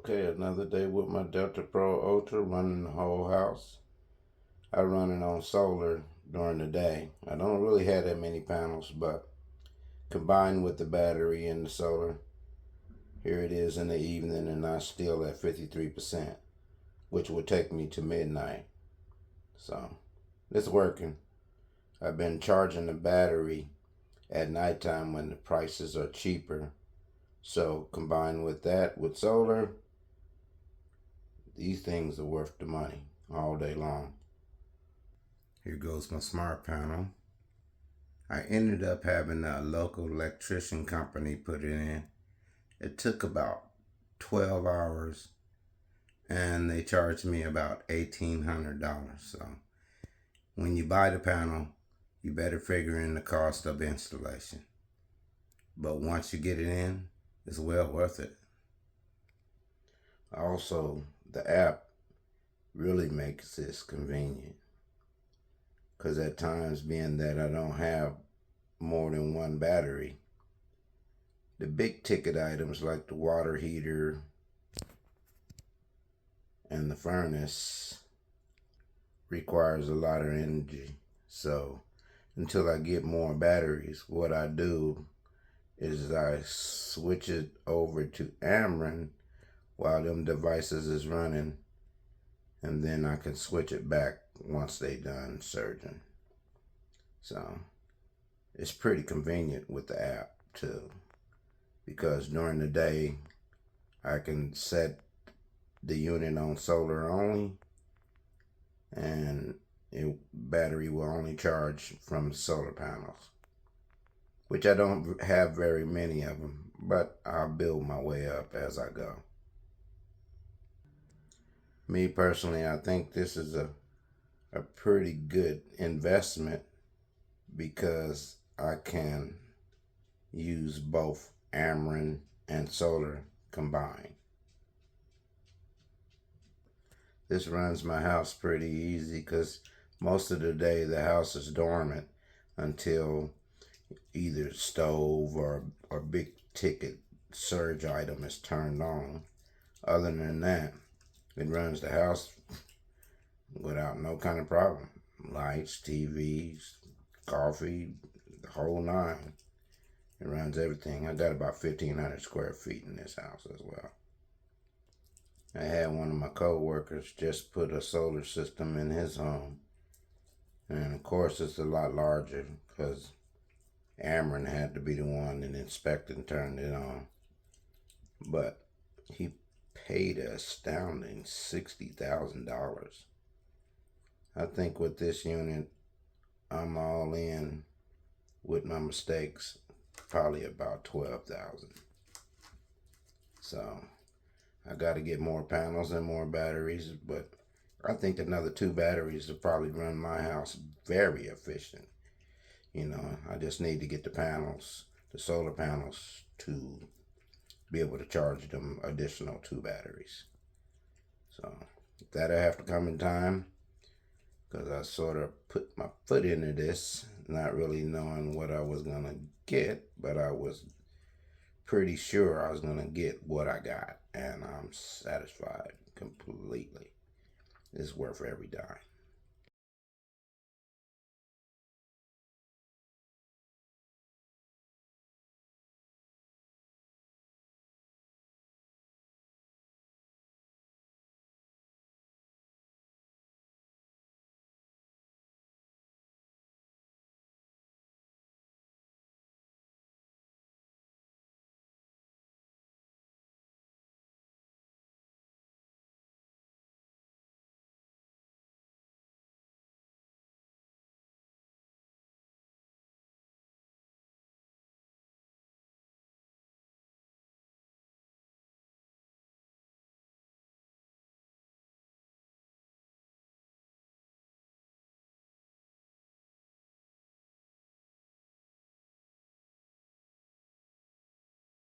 Okay, another day with my Delta Pro Ultra running the whole house. I run it on solar during the day. I don't really have that many panels, but combined with the battery and the solar, here it is in the evening and I'm still at 53%, which will take me to midnight. So it's working. I've been charging the battery at nighttime when the prices are cheaper. So combined with that, with solar, these things are worth the money all day long. Here goes my smart panel. I ended up having a local electrician company put it in. It took about 12 hours and they charged me about $1,800. So when you buy the panel, you better figure in the cost of installation. But once you get it in, it's well worth it. Also, the app really makes this convenient, because at times, being that I don't have more than one battery, the big ticket items like the water heater and the furnace requires a lot of energy. So until I get more batteries, what I do is I switch it over to Ameren while them devices is running, and then I can switch it back once they done surging. So it's pretty convenient with the app too, because during the day I can set the unit on solar only, and battery will only charge from solar panels, which I don't have very many of them, but I'll build my way up as I go. Me personally, I think this is a pretty good investment, because I can use both Ameren and solar combined. This runs my house pretty easy, because most of the day the house is dormant until either stove or big ticket surge item is turned on. Other than that, it runs the house without no kind of problem. Lights, TVs, coffee, the whole nine. It runs everything. I got about 1,500 square feet in this house as well. I had one of my co-workers just put a solar system in his home. And of course it's a lot larger, because Ameren had to be the one that inspected and turned it on. But he paid an astounding $60,000. I think with this unit, I'm all in with my mistakes, probably about 12,000. So I got to get more panels and more batteries, but I think another 2 batteries will probably run my house very efficient. I just need to get the panels, the solar panels, to be able to charge them additional 2 batteries. So that'll have to come in time, because I sort of put my foot into this, not really knowing what I was going to get, but I was pretty sure I was going to get what I got, and I'm satisfied completely. It's worth every dime.